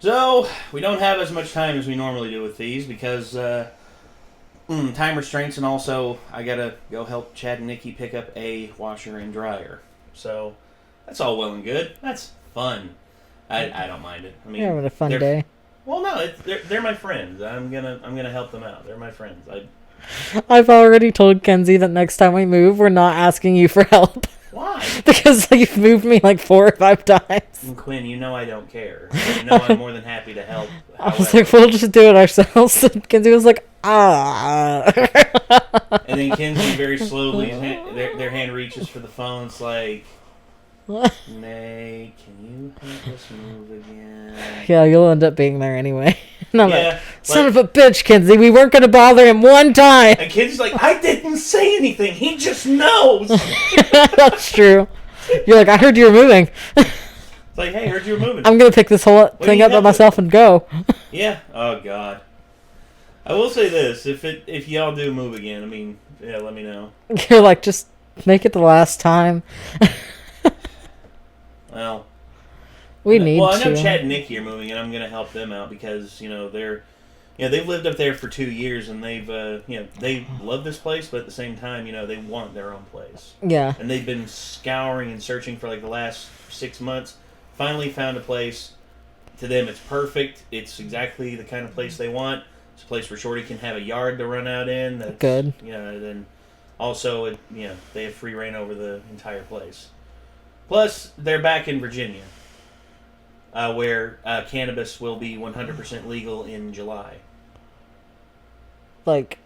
So, we don't have as much time as we normally do with these because time restraints, and also I gotta go help Chad and Nikki pick up a washer and dryer. So, that's all well and good. That's fun. I don't mind it. I mean, You're having a fun day. Well, no, they're my friends. I'm gonna help them out. They're my friends. I've already told Kenzie that next time we move, we're not asking you for help. Why? Because you've moved me like 4 or 5 times. And Quinn, you know I don't care. You know I'm more than happy to help. I was like, we'll just do it ourselves. And Kenzie was like, And then Kenzie very slowly, their hand reaches for the phone. It's like, Nay, can you help us move again? Yeah, you'll end up being there anyway. And I'm yeah, like, son of a bitch, Kenzie. We weren't going to bother him one time. And Kenzie's like, I didn't say anything. He just knows. That's true. You're like, I heard you were moving. It's like, hey, heard you were moving. I'm going to pick this whole thing up by myself and go. Yeah. Oh, God. I will say this. If y'all do move again, I mean, yeah, let me know. You're like, just make it the last time. Well, we need to. Well, I know Chad and Nikki are moving, and I'm going to help them out because they've lived up there for 2 years, and they've they love this place, but at the same time, they want their own place. Yeah. And they've been scouring and searching for like the last 6 months. Finally found a place. To them, it's perfect. It's exactly the kind of place they want. It's a place where Shorty can have a yard to run out in. That's good. Then also, they have free reign over the entire place. Plus, they're back in Virginia, where cannabis will be 100% legal in July. Like,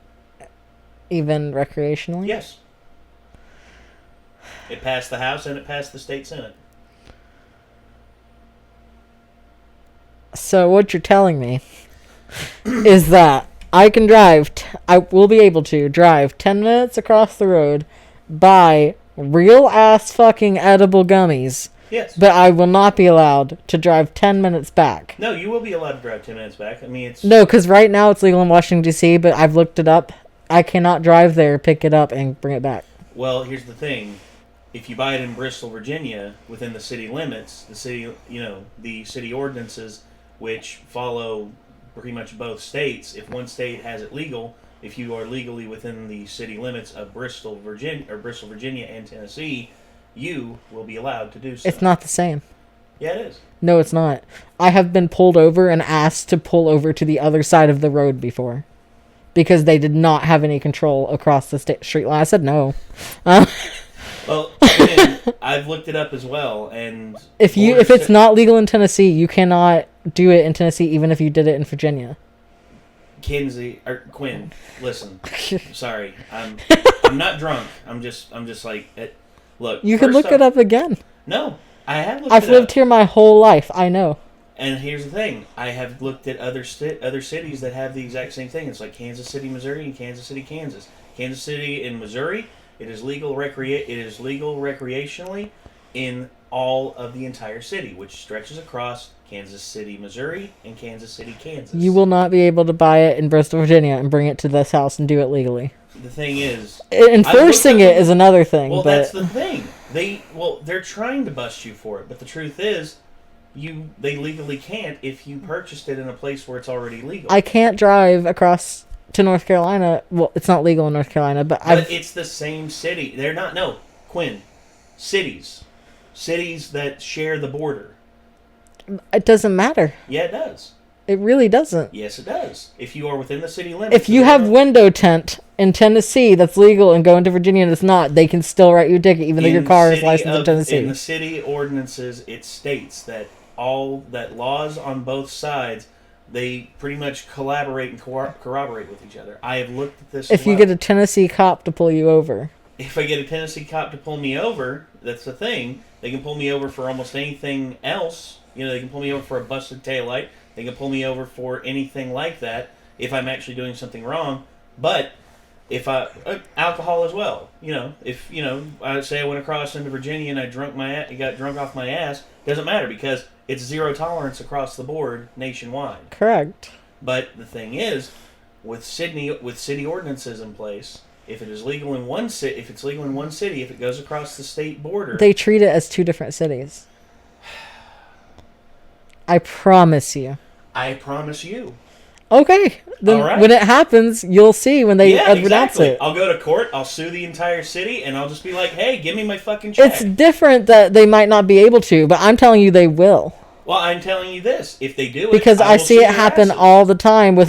even recreationally? Yes. It passed the House and it passed the state Senate. So what you're telling me is that I can I will be able to drive 10 minutes across the road, buy real ass fucking edible gummies. Yes. But I will not be allowed to drive 10 minutes back. No, you will be allowed to drive 10 minutes back. I mean, it's... No, because right now it's legal in Washington, D.C., but I've looked it up. I cannot drive there, pick it up, and bring it back. Well, here's the thing. If you buy it in Bristol, Virginia, within the city limits, the city ordinances, which follow pretty much both states, if one state has it legal, if you are legally within the city limits of Bristol, Virginia, and Tennessee, you will be allowed to do so. It's not the same. Yeah, it is. No, it's not. I have been pulled over and asked to pull over to the other side of the road before. Because they did not have any control across the street line. I said no. Well, again, I've looked it up as well, and... If it's not legal in Tennessee, you cannot do it in Tennessee even if you did it in Virginia. Quinn, listen. Sorry. I'm not drunk. I'm just like... Look, you can look it up again. No, I have looked it up. I've lived here my whole life. I know. And here's the thing. I have looked at other cities that have the exact same thing. It's like Kansas City, Missouri, and Kansas City, Kansas. Kansas City in Missouri, it is legal recreationally in all of the entire city, which stretches across Kansas City, Missouri, and Kansas City, Kansas. You will not be able to buy it in Bristol, Virginia, and bring it to this house and do it legally. The thing is... Enforcing it is another thing. Well, but... that's the thing. They're trying to bust you for it, but the truth is, they legally can't if you purchased it in a place where it's already legal. I can't drive across to North Carolina. Well, it's not legal in North Carolina, but it's the same city. They're not... No, Quinn. Cities. Cities that share the border. It doesn't matter. Yeah, it does. It really doesn't. Yes, it does. If you are within the city limits... If you have window tint in Tennessee that's legal and go into Virginia and it's not, they can still write you a ticket even though your car is licensed in Tennessee. In the city ordinances, it states that laws on both sides, they pretty much collaborate and corroborate with each other. I have looked at this. If you get a Tennessee cop to pull you over. If I get a Tennessee cop to pull me over, that's the thing. They can pull me over for almost anything else. They can pull me over for a busted taillight. They can pull me over for anything like that if I'm actually doing something wrong. But if alcohol as well. If I say I went across into Virginia and I got drunk off my ass, doesn't matter because it's zero tolerance across the board nationwide. Correct. But the thing is, with city ordinances in place, if it is legal in one city, if it goes across the state border, they treat it as two different cities. I promise you. I promise you. Okay. Then All right. when it happens, you'll see when they announce exactly. it. I'll go to court, I'll sue the entire city, and I'll just be like, hey, give me my fucking check. It's different that they might not be able to, but I'm telling you they will. Well, I'm telling you this. If they do it, Because I see it happen all the time with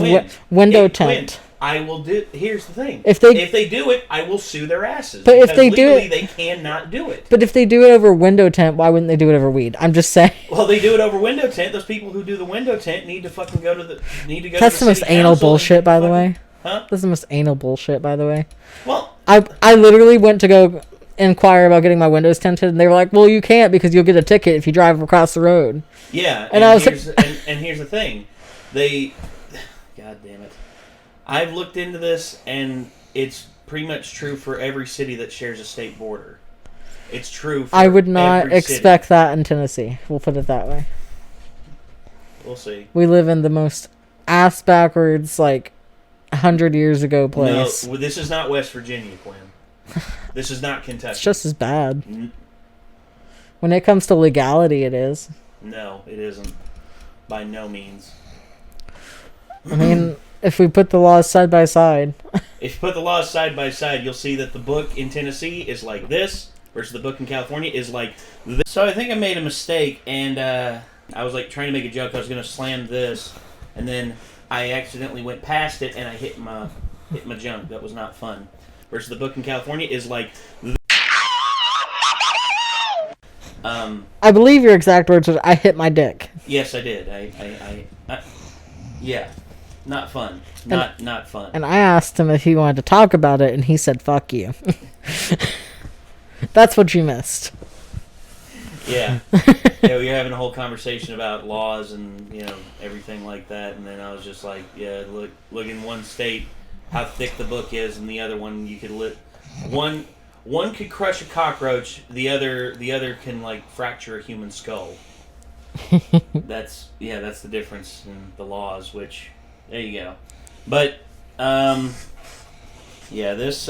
window tint. I will do. Here's the thing. If they do it, I will sue their asses. But if they do it, they cannot do it. But if they do it over window tint, why wouldn't they do it over weed? I'm just saying. Well, they do it over window tint. Those people who do the window tint need to fucking go to the That's the most anal bullshit, by the way. Huh? That's the most anal bullshit, by the way. Well, I literally went to go inquire about getting my windows tinted, and they were like, "Well, you can't because you'll get a ticket if you drive across the road." Yeah, and I was and here's the thing, God damn it, I've looked into this, and it's pretty much true for every city that shares a state border. It's true. For I would not every expect city. that in Tennessee. We'll put it that way. We'll see. We live in the most ass backwards, like 100 years ago place. No, this is not West Virginia, Quinn. This is not Kentucky. It's just as bad. When it comes to legality, it is. No, it isn't. By no means. I mean, if we put the laws side by side. If you put the laws side by side, you'll see that the book in Tennessee is like this, versus the book in California is like this. So I think I made a mistake, and I was like trying to make a joke. I was going to slam this, and then I accidentally went past it, and I hit my junk. That was not fun. Versus the book in California is like this. I believe your exact words was, "I hit my dick." Yes, I did. I yeah, not fun. Not fun. And I asked him if he wanted to talk about it, and he said, "Fuck you." That's what you missed. Yeah. Yeah, we were having a whole conversation about laws and, everything like that, and then I was just like, yeah, look in one state how thick the book is, and the other one you could one could crush a cockroach, the other can like fracture a human skull. That's the difference in the laws, which there you go. But this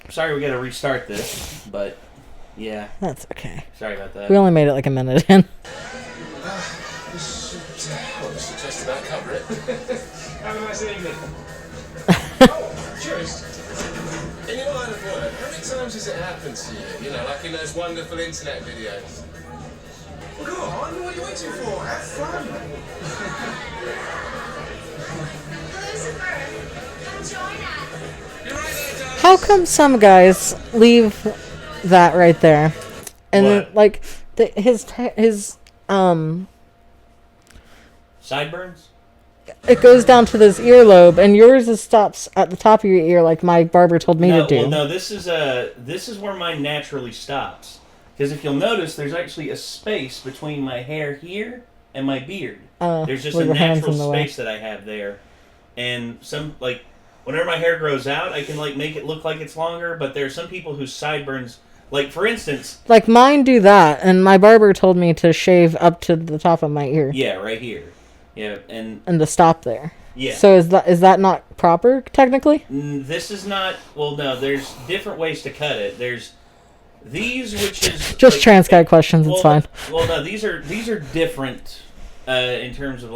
sorry we got to restart this, but yeah. That's okay. Sorry about that. We only made it like a minute in. This should just about cover it. Have a nice evening. Cheers. In your line of work, how many times has it happened to you? Like in those wonderful internet videos? Well, go on, what are you waiting for? Have fun. Lucifer, come join us. You're right there, darling. How come some guys leave that right there, and then, like his sideburns? It goes down to this earlobe, and yours stops at the top of your ear, like my barber told me to do. Well, no, this is where mine naturally stops. Because if you'll notice, there's actually a space between my hair here and my beard. There's just a natural space that I have there, and whenever my hair grows out, I can make it look like it's longer. But there are some people whose sideburns, for instance, like mine do that, and my barber told me to shave up to the top of my ear. Yeah, right here. Yeah, and to stop there. Yeah. So is that not proper technically? This is not. Well, no. There's different ways to cut it. There's these, which is just trans guy questions. It's fine. Well, no. These are different in terms of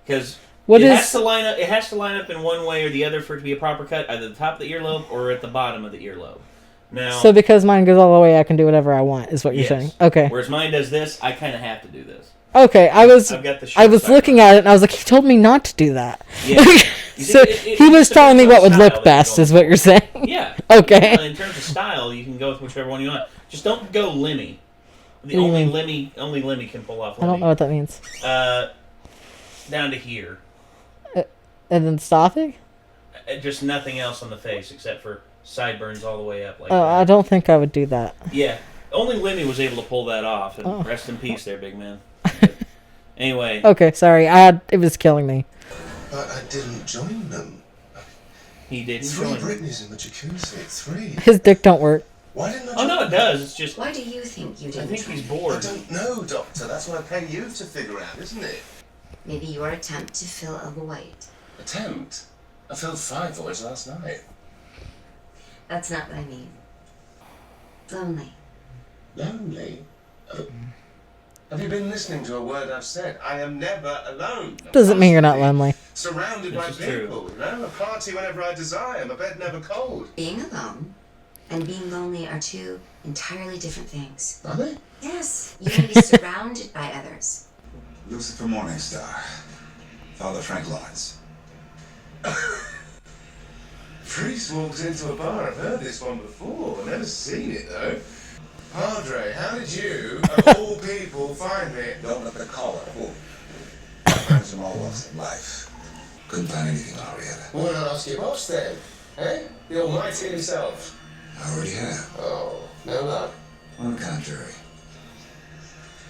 because has to line up. It has to line up in one way or the other for it to be a proper cut, either the top of the earlobe or at the bottom of the earlobe. Now, so because mine goes all the way, I can do whatever I want. Is what you're saying? Okay. Whereas mine does this, I kind of have to do this. Okay, I was looking at it and I was like, he told me not to do that. Yeah. So he was telling me what would look best, is what you're saying. Yeah. Okay. In terms of style, you can go with whichever one you want. Just don't go limmy. Only limmy can pull off limmy. I don't know what that means. Down to here. And then stopping? Just nothing else on the face except for sideburns all the way up. I don't think I would do that. Yeah. Only Lemmy was able to pull that off. And rest in peace there, big man. Anyway. Okay, sorry. It was killing me. But I didn't join them. He didn't join. Three Britneys in the jacuzzi. 3. His dick don't work. Why didn't I join? Oh, no, it does. It's just... Why do you think you didn't? I think he's bored. I don't know, Doctor. That's what I pay you to figure out, isn't it? Maybe your attempt to fill a void. Attempt? I filled 5 voids last night. That's not what I mean. Lonely. Lonely? Have you been listening to a word I've said? I am never alone. Doesn't mean you're not lonely. Surrounded by This is true. people, you know? A party whenever I desire, my bed never cold. Being alone and being lonely are two entirely different things. Are they? Yes, you can be surrounded by others. Lucifer Morningstar. Father Frank Lawrence. Priest walks into a bar. I've heard this one before. I've never seen it, though. Padre, how did you, of all people, find me? Don't look at the collar, fool. Friends from all walks of life. Couldn't find anything on Henrietta. Well, I'll ask your boss then. Eh? The Almighty himself. I already have. Oh, no luck. On the contrary.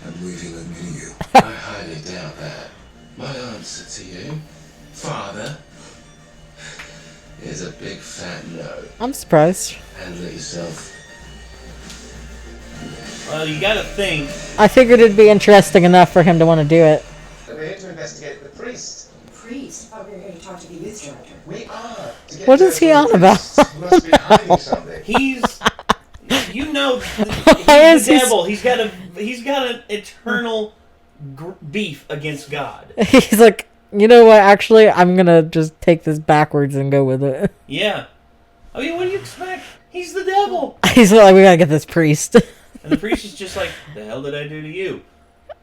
I believe he led me to you. I highly doubt that. My answer to you, Father, is a big fat no. I'm surprised. Handle it yourself. Well, you gotta think. I figured it'd be interesting enough for him to want to do it. We're here to investigate the priest. Priest? I thought we were here to talk to the youth director. We are. To get What to is he the on priest. about? He must be hiding something. He's, you know, Why he's is the he devil. He's got an eternal beef against God. He's like, you know what? Actually, I'm gonna just take this backwards and go with it. Yeah. I mean, what do you expect? He's the devil. He's like, we gotta get this priest. And the priest is just like, the hell did I do to you?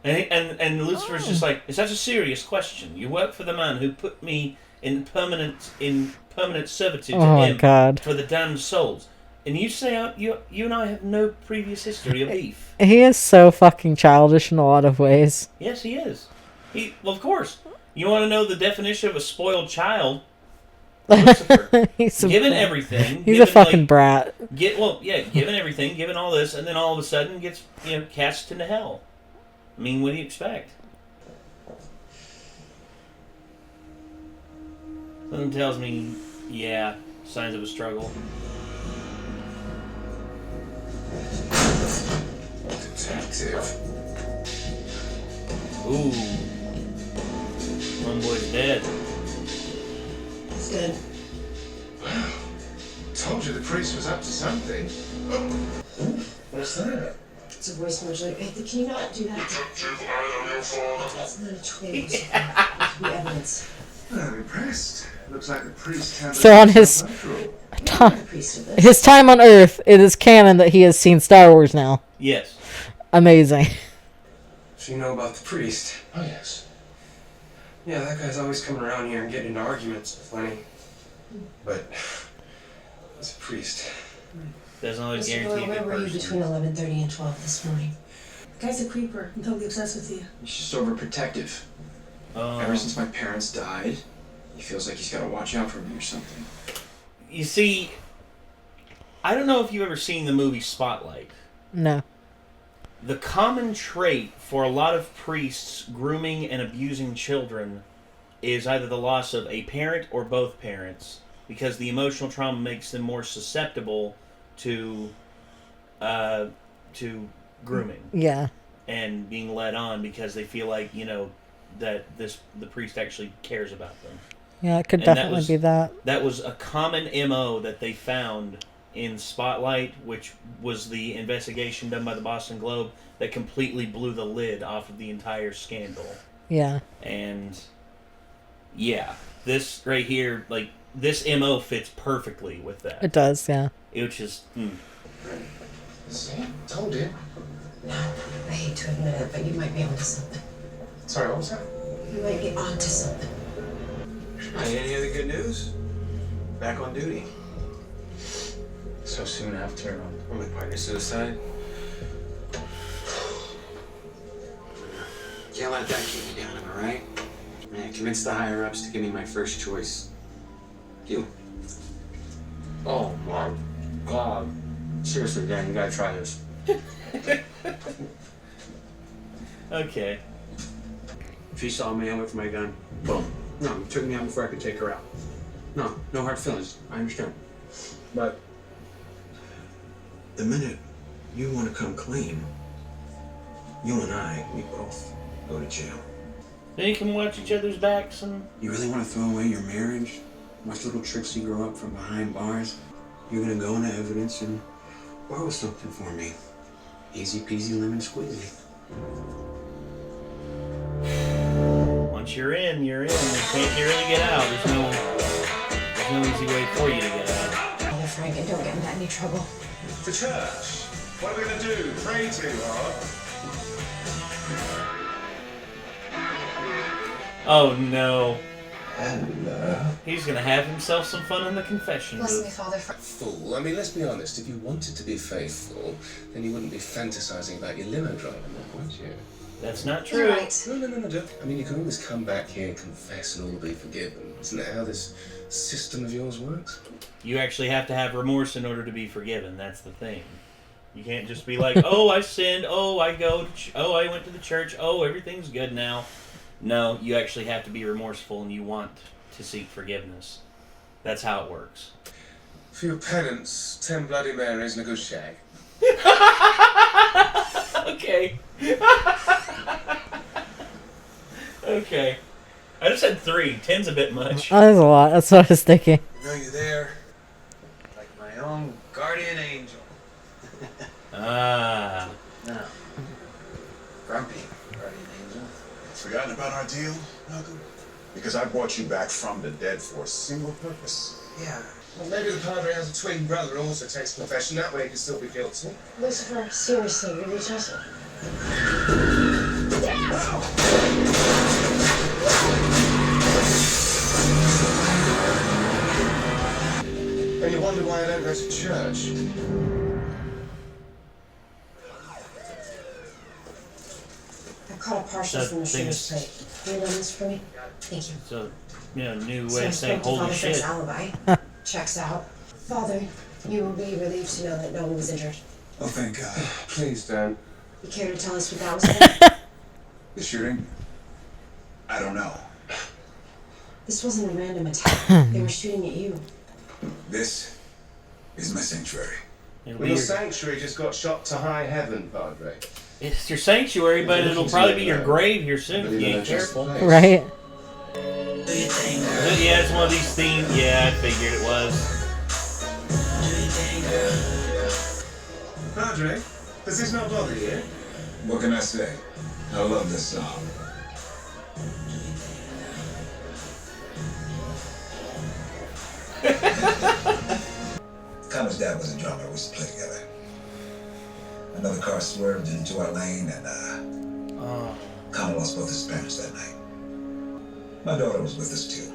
And Lucifer's just like, it's such a serious question. You work for the man who put me in permanent servitude to Oh my him God. for the damned souls. And you say you and I have no previous history of beef. He is so fucking childish in a lot of ways. Yes, he is. Well, of course. You want to know the definition of a spoiled child? Lucifer. He's a Given everything. He's a given, fucking like, brat. Given everything, given all this, and then all of a sudden gets, cast into hell. I mean, what do you expect? Something tells me, yeah, signs of a struggle. Detective. Ooh. One boy's dead. It's good. Wow. Told you the priest was up to something. Oh. What's that? It's a voice message. Hey, can you not do that? Detective, I am your father. That's not a twig. It could be evidence. I'm impressed. Looks like the priest handled So on himself his- after all. I'm the priest of this. His time on Earth, it is canon that he has seen Star Wars now. Yes. Amazing. So you know about the priest? Oh, yes. Yeah, that guy's always coming around here and getting into arguments with Lenny. But he's a priest. Doesn't always Mr. guarantee Doyle, a where good were you person. between 11:30 and 12 this morning? Guy's a creeper. I'm totally obsessed with you. He's just overprotective. Ever since my parents died, he feels like he's got to watch out for me or something. You see, I don't know if you've ever seen the movie Spotlight. No. The common trait for a lot of priests grooming and abusing children is either the loss of a parent or both parents, because the emotional trauma makes them more susceptible to grooming Yeah. and being led on, because they feel like, that the priest actually cares about them. Yeah, it could And that definitely was- be that. That was a common MO that they found in Spotlight, which was the investigation done by the Boston Globe that completely blew the lid off of the entire scandal. Yeah. And yeah, this right here, like, this MO fits perfectly with that. It does, yeah. Which is, See? Told you. I hate to admit it, but you might be onto something. Sorry, what was that? You might be onto something. Hey, any other good news? Back on duty. So soon after, My partner's suicide. Can't let that keep me down, am I right? Man, convince the higher ups to give me my first choice. You. oh my God. Seriously, Dan, you gotta try this. okay. If you saw me, I went for my gun. Boom. No, you took me out before I could take her out. No hard feelings. I understand. But the minute you want to come clean, you and I, we both go to jail. Then you can watch each other's backs and... You really want to throw away your marriage? Watch little Trixie grow up from behind bars? You're gonna go into evidence and borrow something for me. Easy peasy lemon squeezy. once you're in, you're in. You can't really get out. There's no easy way for you to get out. Father Frank, and don't get into any trouble. For church. What are we gonna do? Pray too hard? Oh no. Hello. He's gonna have himself some fun in the confession Bless me, booth. Father Frank. Fool. I mean, let's be honest. If you wanted to be faithful, then you wouldn't be fantasizing about your limo driving now, would you? That's not You're true. right. No. I mean, you can always come back here and confess and all be forgiven. Isn't that how this system of yours works? You actually have to have remorse in order to be forgiven. That's the thing. You can't just be like, oh, I sinned. Oh, I went to the church. Oh, everything's good now. No, you actually have to be remorseful and you want to seek forgiveness. That's how it works. For your penance, 10 Bloody Marys and a good shag. Okay. Okay. I just said 3. 10's a bit much. Oh, that's a lot. That's what I was thinking. I know you're there. Like my own guardian angel. Ah. No. Grumpy guardian angel. Forgotten about our deal, Malcolm? Because I brought you back from the dead for a single purpose. Yeah. Well, maybe the padre has a twin brother who also takes confession. That way he can still be guilty. Lucifer, seriously, really just. And you wonder why I don't go to church. I caught a parcel That from the thing shooter's is- plate. Can you run this for me? Thank you. So, new So way I of saying spoke to holy Father Frank's shit. alibi. Checks out. Father, you will be relieved to know that no one was injured. Oh, thank God. Please don't. You care to tell us what that was for? The shooting? I don't know. This wasn't a random attack. They were shooting at you. This is my sanctuary. It'll Well, be your your, sanctuary just got shot to high heaven, Padre. it's your sanctuary, but it'll probably be your grave here soon if you ain't careful. Right? Yeah, it's one of these themes. Yeah, I figured it was. Padre, does this not bother you? What can I say? I love this song. Connor's dad was a drummer. We used to play together. Another car swerved into our lane, and Connor lost both his parents that night. My daughter was with us too.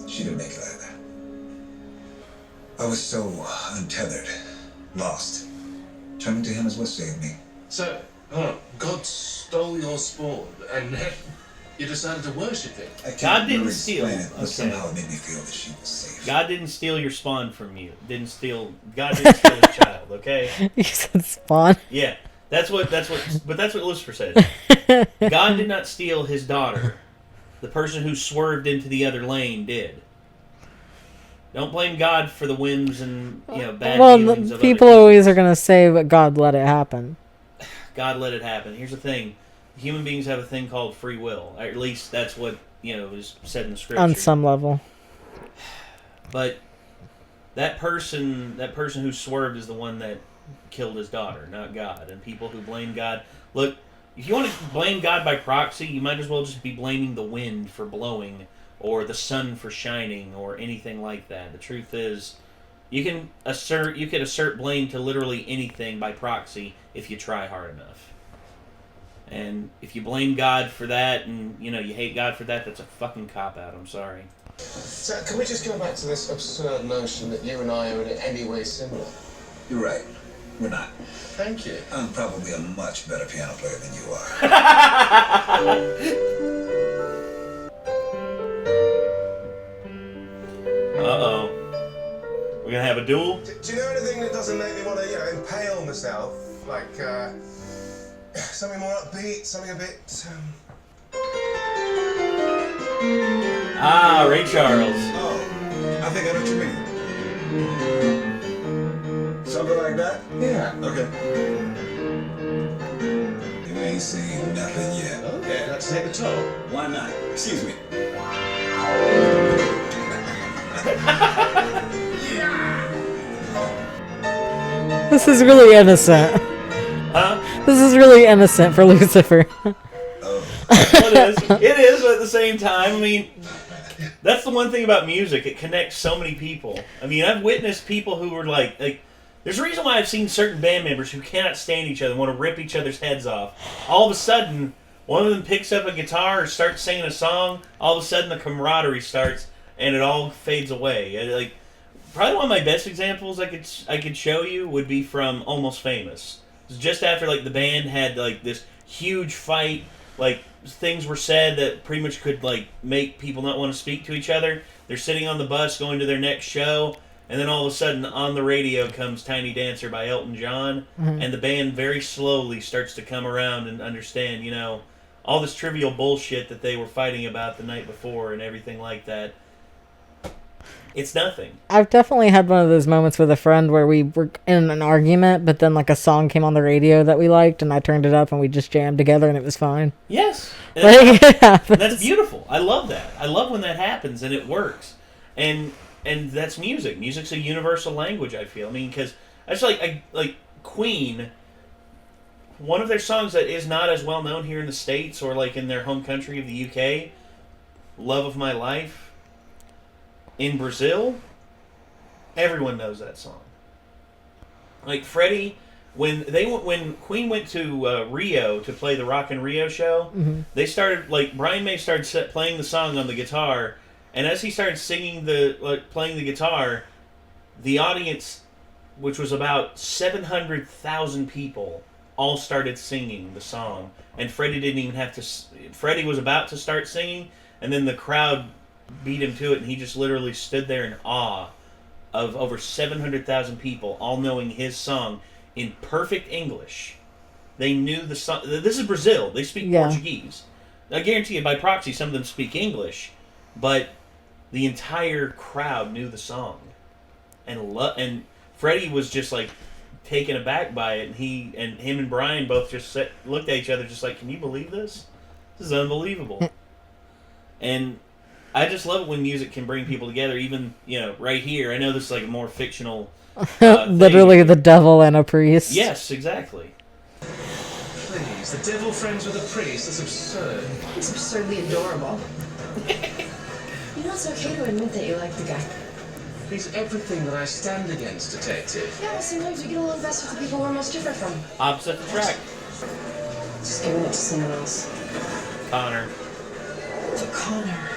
She didn't make it either. I was so untethered, lost. Turning to him is what saved me. So, God stole your spawn, and then you decided to worship it. I can't God didn't really steal. explain it, but Okay. somehow it made me feel that she was safe. God didn't steal your spawn from you. God didn't steal his child, okay? You said spawn. Yeah. That's what Lucifer said. God did not steal his daughter. The person who swerved into the other lane did. Don't blame God for the whims and bad feelings of People other always are gonna say, "But God let it happen." God let it happen. Here's the thing: human beings have a thing called free will. Or at least that's what is said in the scripture. On some level. But that person who swerved is the one that killed his daughter, not God. And people who blame God, look, if you want to blame God by proxy, you might as well just be blaming the wind for blowing, or the sun for shining, or anything like that. The truth is, you could assert blame to literally anything by proxy if you try hard enough. And if you blame God for that, and you hate God for that, that's a fucking cop-out. I'm sorry. So, can we just go back to this absurd notion that you and I are in any way similar? You're right. We're not. Thank you. I'm probably a much better piano player than you are. Uh-oh. We're gonna have a duel? Do you know anything that doesn't make me want to, impale myself? Like, something more upbeat, something a bit, Ray Charles. Oh, I think I know what you mean. Something like that? Yeah. Okay. You ain't seen nothing yet. Okay, let's take the top. Why not? Excuse me. This is really innocent. Huh? This is really innocent for Lucifer. Oh, It is, but at the same time, I mean, that's the one thing about music. It connects so many people. I mean, I've witnessed people who were like, there's a reason why I've seen certain band members who cannot stand each other, want to rip each other's heads off. All of a sudden, one of them picks up a guitar or starts singing a song. All of a sudden, the camaraderie starts, and it all fades away. Probably one of my best examples I could show you would be from Almost Famous. It was just after the band had this huge fight, things were said that pretty much could make people not want to speak to each other. They're sitting on the bus going to their next show, and then all of a sudden on the radio comes Tiny Dancer by Elton John, and the band very slowly starts to come around and understand, all this trivial bullshit that they were fighting about the night before and everything like that. It's nothing. I've definitely had one of those moments with a friend where we were in an argument, but then a song came on the radio that we liked, and I turned it up, and we just jammed together, and it was fine. Yes. That's beautiful. I love that. I love when that happens, and it works. And that's music. Music's a universal language, I feel. I mean, because I just like Queen, one of their songs that is not as well known here in the States or in their home country of the UK, Love of My Life. In Brazil, everyone knows that song. Freddie, when Queen went to Rio to play the Rock in Rio show, they started Brian May started playing the song on the guitar, and as he started singing playing the guitar, the audience, which was about 700,000 people, all started singing the song, and Freddie didn't even have to. Freddie was about to start singing, and then the crowd beat him to it, and he just literally stood there in awe of over 700,000 people all knowing his song in perfect English. They knew the song. This is Brazil. They speak Portuguese. I guarantee you, by proxy, some of them speak English, but the entire crowd knew the song. And Freddie was just taken aback by it, and him and Brian both just looked at each other just can you believe this? This is unbelievable. And I just love it when music can bring people together, even, right here. I know this is a more fictional literally thing. The devil and a priest. Yes, exactly. Please, the devil friends with a priest? That's absurd. It's absurdly adorable. It's okay to admit that you like the guy. He's everything that I stand against, detective. Yeah, but sometimes we get along best with the people we're most different from. Opposite attract. Just giving it to someone else. Connor. To Connor.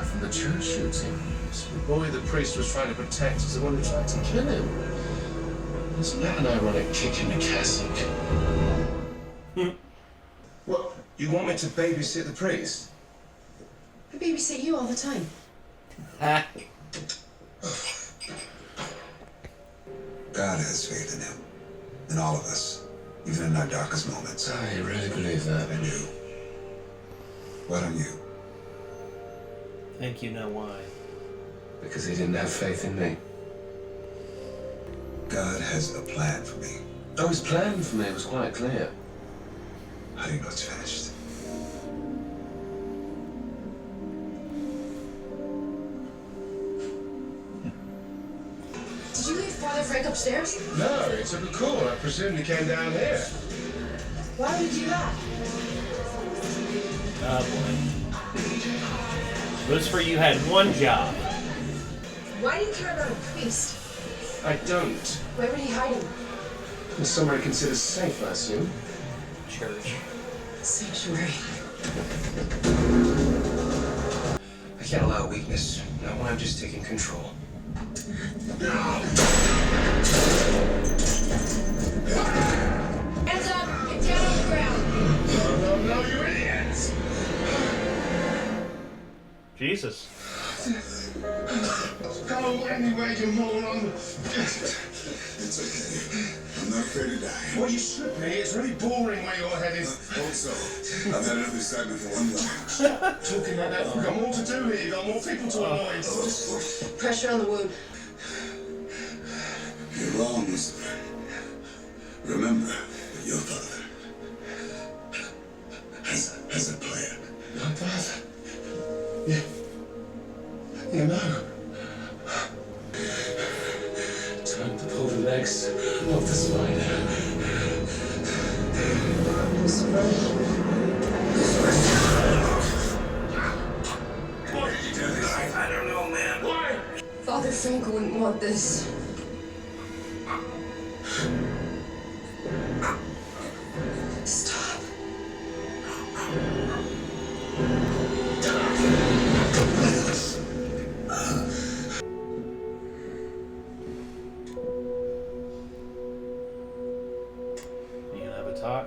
From the church shooting. The boy the priest was trying to protect is the one who tried to kill him. Isn't that an ironic kick in the cassock? What? You want me to babysit the priest? I babysit you all the time. God has faith in him. In all of us. Even in our darkest moments. I really believe that. I do. Why don't you? Think you know why. Because he didn't have faith in me. God has a plan for me. Oh, his plan for me was quite clear. How do you know it's finished? Did you leave Father Frank upstairs? No, he took a call. I presume he came down here. Why would you do that? Oh boy. Lucifer, you had one job. Why do you care about a priest? I don't. Where would he hide him? In somewhere he considers safe, I assume. Church. Sanctuary. I can't allow weakness. Not when I'm just taking control. Hands up! Get down on the ground! No, you idiots! Jesus. Go anywhere, you moron! It's okay. I'm not afraid of dying. Well, you should be. It's really boring where you're headed. Also, I've had enough excitement for one night. Talking like that, you've got more to do here. You've got more people to annoy. Pressure on the wound. You're wrong, Lucifer. Remember that your father has a plan. My father? You know. Frank wouldn't want this. Stop. You gonna have a talk?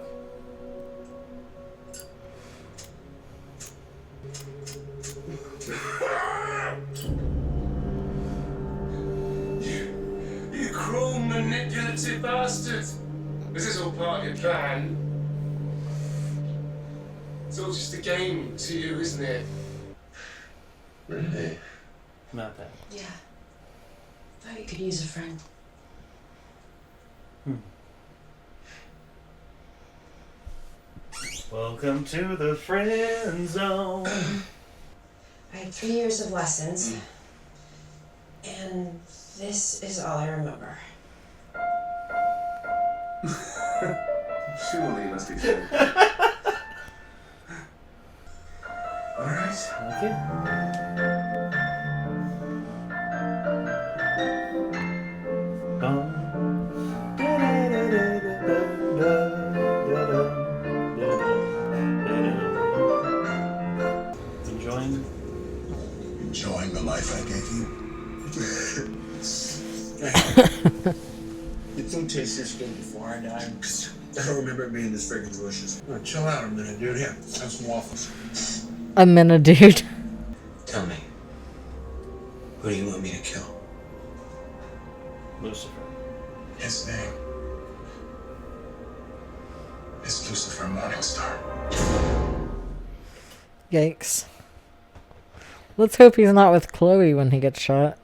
You cruel, manipulative bastard! This is all part of your plan. It's all just a game to you, isn't it? Really? Not that. Yeah. Thought you could use a friend. Welcome to the friend zone. I had 3 years of lessons, and this is all I remember. Surely you must be kidding. Alright. Okay. Enjoying the life I gave you? Did food taste this good before I died? I don't remember it being this freaking delicious. Oh, chill out a minute, dude. Here, have some waffles. A minute, dude. Tell me, who do you want me to kill? Lucifer. His name is Lucifer Morningstar. Yikes. Let's hope he's not with Chloe when he gets shot.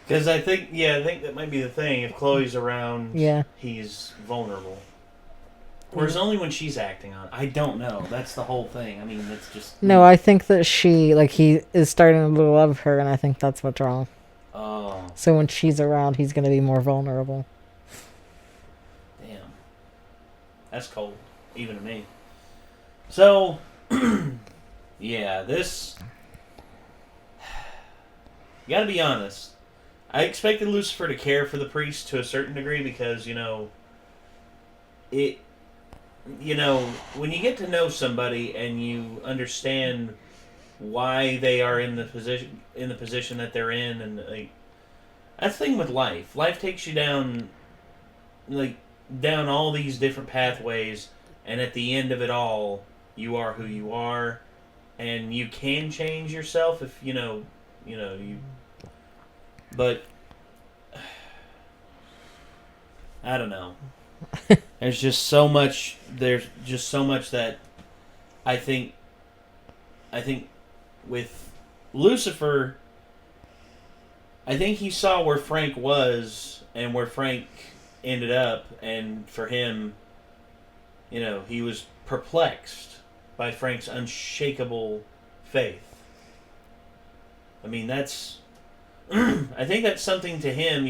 Because I think that might be the thing. If Chloe's around, Yeah. he's vulnerable. Whereas only when she's acting on it. I don't know. That's the whole thing. I mean, it's just... No, I think that he is starting to love her, and I think that's what's wrong. Oh, So when she's around, he's going to be more vulnerable. damn. That's cold. Even to me. So, yeah, this... You gotta be honest. I expected Lucifer to care for the priest to a certain degree because, when you get to know somebody and you understand why they are in the position that they're in, and that's the thing with life. Life takes you down all these different pathways, and at the end of it all, you are who you are, and you can change yourself if you. But I don't know. There's just so much that I think with Lucifer, I think he saw where Frank was and where Frank ended up, and for him, he was perplexed by Frank's unshakable faith. I mean, that's I think that's something to him,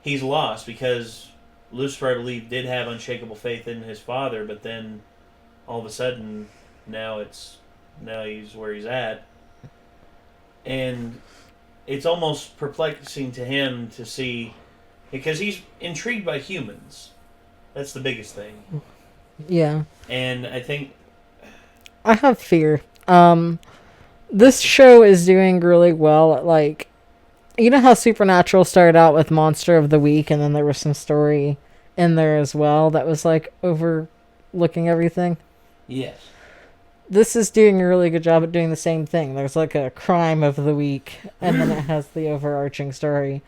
he's lost because Lucifer, I believe, did have unshakable faith in his father, but then all of a sudden, now he's where he's at. And it's almost perplexing to him to see, because he's intrigued by humans. That's the biggest thing. Yeah. And I think... I have fear. This show is doing really well at, you know how Supernatural started out with Monster of the Week, and then there was some story in there as well that was, overlooking everything? Yes. This is doing a really good job at doing the same thing. There's, a crime of the week, and then it has the overarching story.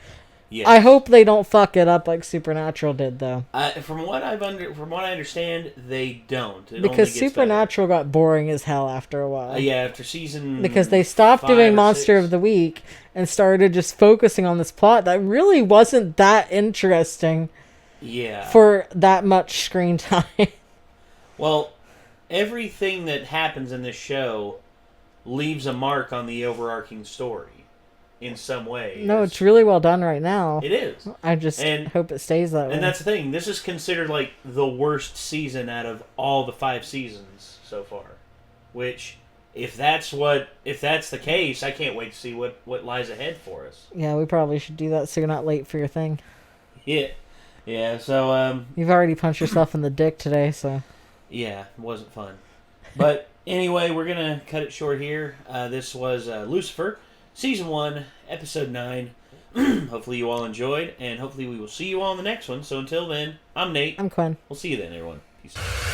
Yes. I hope they don't fuck it up like Supernatural did, though. From what I understand, they don't. Because Supernatural got boring as hell after a while. Yeah, after season... Because they stopped doing Monster of the Week and started just focusing on this plot that really wasn't that interesting. Yeah. For that much screen time. Well, everything that happens in this show leaves a mark on the overarching story. In some way. No, it's really well done right now. It is. I just hope it stays that way. And that's the thing. This is considered the worst season out of all the 5 seasons so far. Which if that's the case, I can't wait to see what lies ahead for us. Yeah, we probably should do that so you're not late for your thing. Yeah. So you've already punched yourself in the dick today, so yeah, it wasn't fun. But anyway, we're gonna cut it short here. This was Lucifer, season 1, episode 9. Hopefully you all enjoyed, and hopefully we will see you all in the next one. So until then, I'm Nate. I'm Quinn. We'll see you then, everyone. Peace out.